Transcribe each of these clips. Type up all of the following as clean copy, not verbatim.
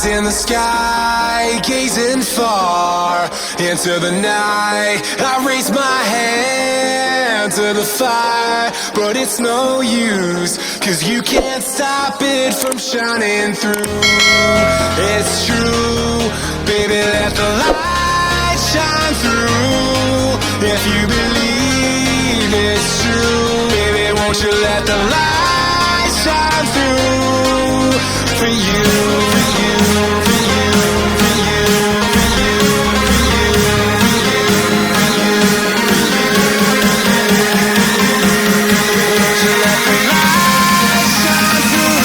in the sky, gazing far into the night. I raise my hand to the fire, but it's no use, 'cause you can't stop it from shining through. It's true, baby, let the light shine through. If you believe it's true, baby, won't you let the light shine through for you, for you, for you, for you, for you, for you, for you, for you, for you. Won't you let the light shine through?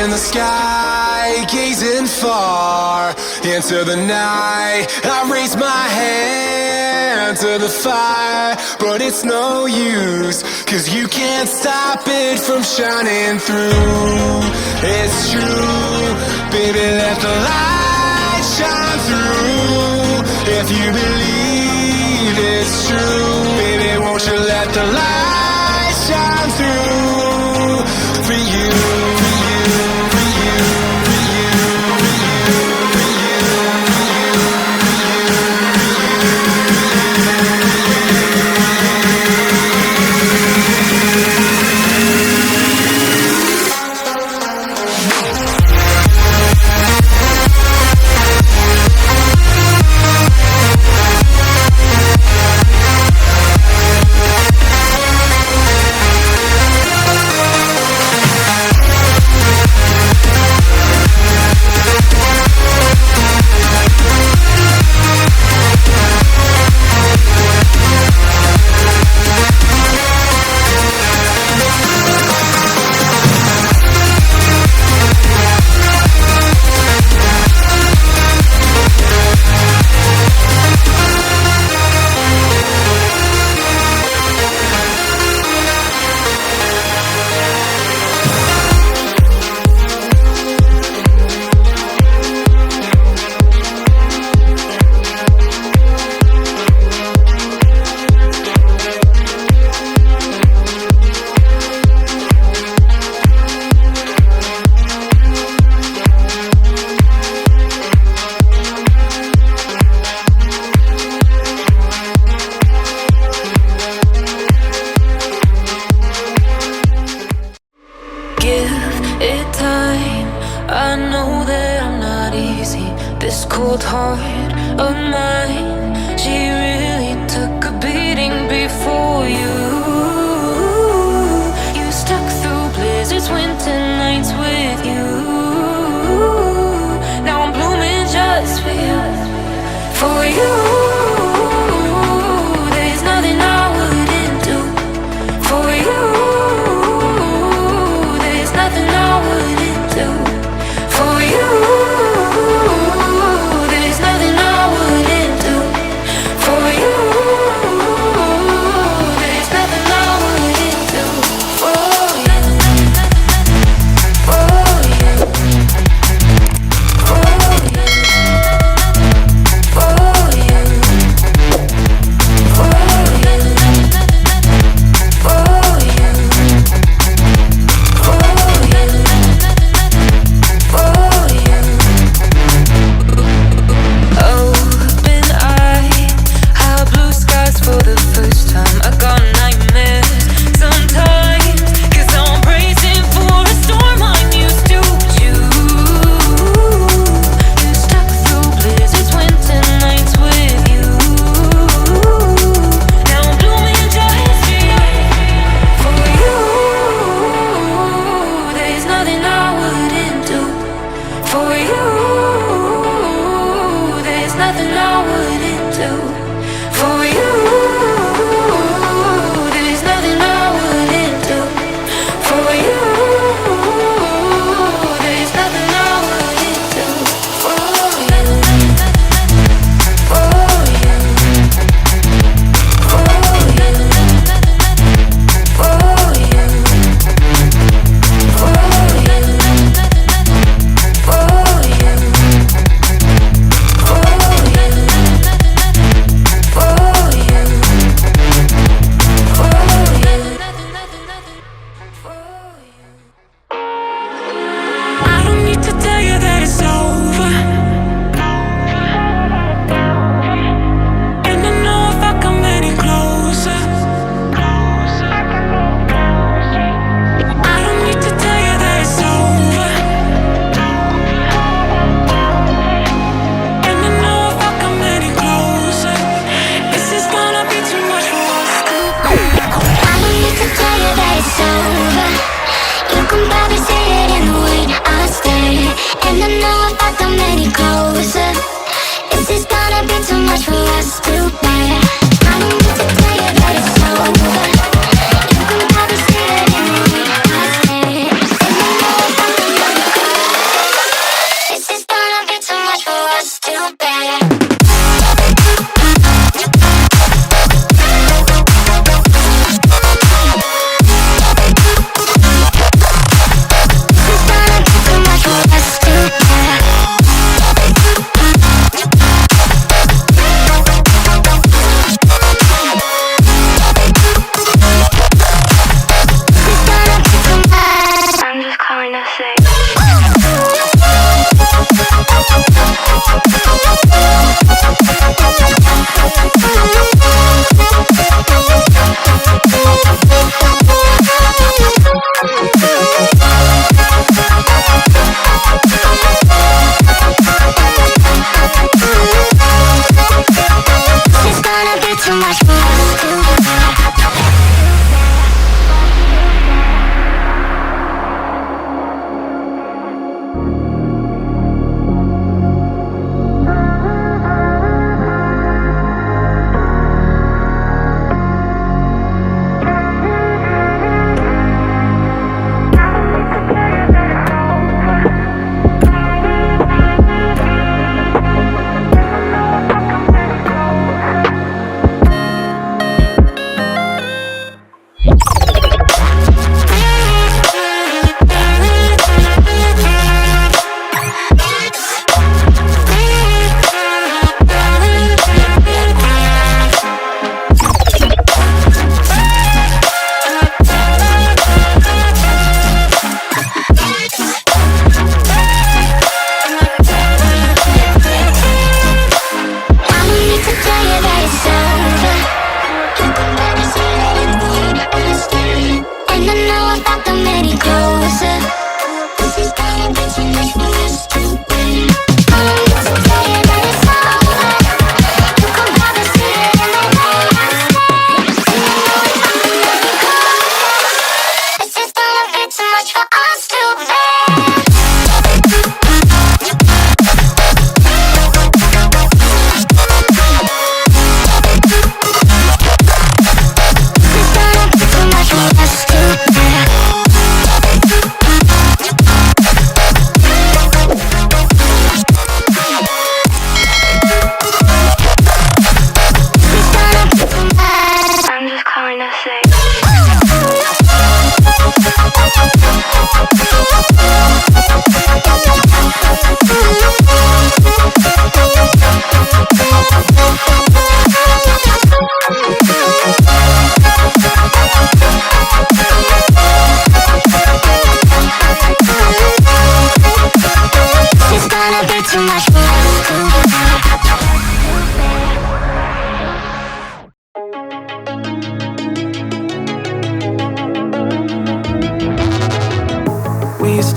In the sky, gazing far into the night. I raise my hand to the fire, but it's no use, 'cause you can't stop it from shining through. It's true, baby, let the light shine through. If you believe it's true, baby, won't you let the light shine through for you, for you. This cold heart of mine, she really took a beating before you. You stuck through blizzards, winter nights with you. Now I'm blooming just for you, for you. There's nothing I wouldn't do for you. There's nothing I wouldn't do for you. There's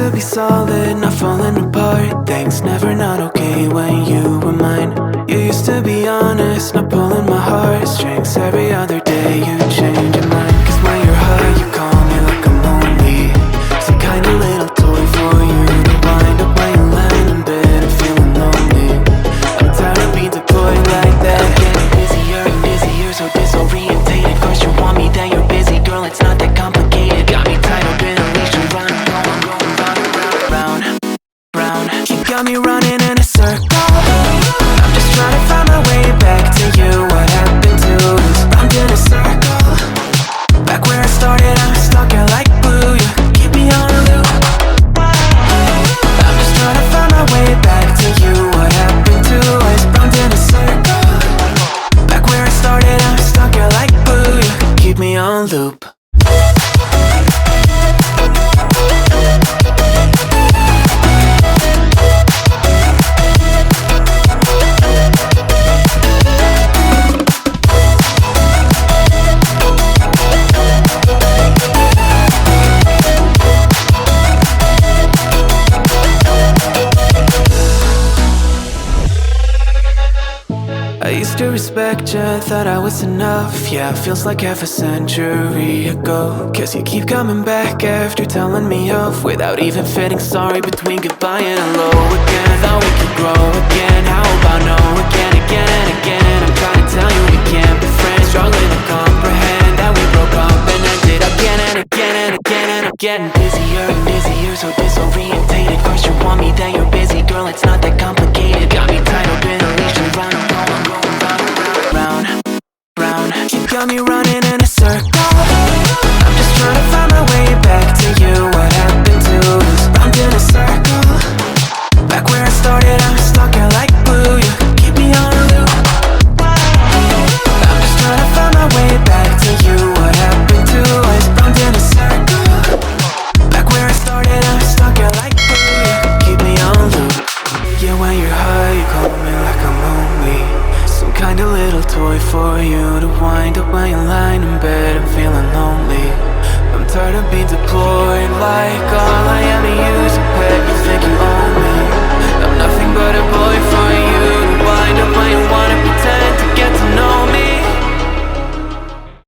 to be solid, not falling apart. Things never not okay when you were mine. You used to be honest, not pulling my heartstrings. Every other day you change your mind. Cause when you're high you call me like I'm lonely. Some kind of little toy for you to wind up when you land in bed and feeling lonely. I'm tired of being deployed like that. I'm getting busier and busier, so disorientated. First you want me, then you're busy. Girl, it's not that complicated. Got me tied up in a leash and round, round, round. You got me running in a circle. I'm just trying to find my way back to you. What happened to us? Round in a circle. Back where I started, I'm stuck here like glue. You keep me on a loop. I'm just trying to find my way back to you. What happened to us? Round in a circle. Back where I started, I'm stuck here like glue. You keep me on loop. I used to respect you, thought I was enough. Yeah, feels like half a century ago. Guess you keep coming back after telling me off, without even fitting sorry between goodbye and hello again. Thought we could grow again, how about no again, again and again. I'm trying to tell you we can't be friends, struggling to comprehend that we broke up and ended again and again and again. And I'm getting busier and busier, so disorientated. First you want me, then you're busy. Girl, it's not that complicated. Got me tied up in a leash and round. You got me running in a circle. I'm just trying to find my way back to you. What happened to us? Round in a circle. Back where I started, I'm stuck here like glue. You keep me on a loop. I'm just trying to find my way back to you. What happened to us? Round in a circle. Back where I started, I'm stuck here like glue. You keep me on loop. Yeah, when you're high, you call me like I'm lonely. Some kind of little toy for you to wind up when you're lying in bed and feeling lonely. I'm tired of being deployed like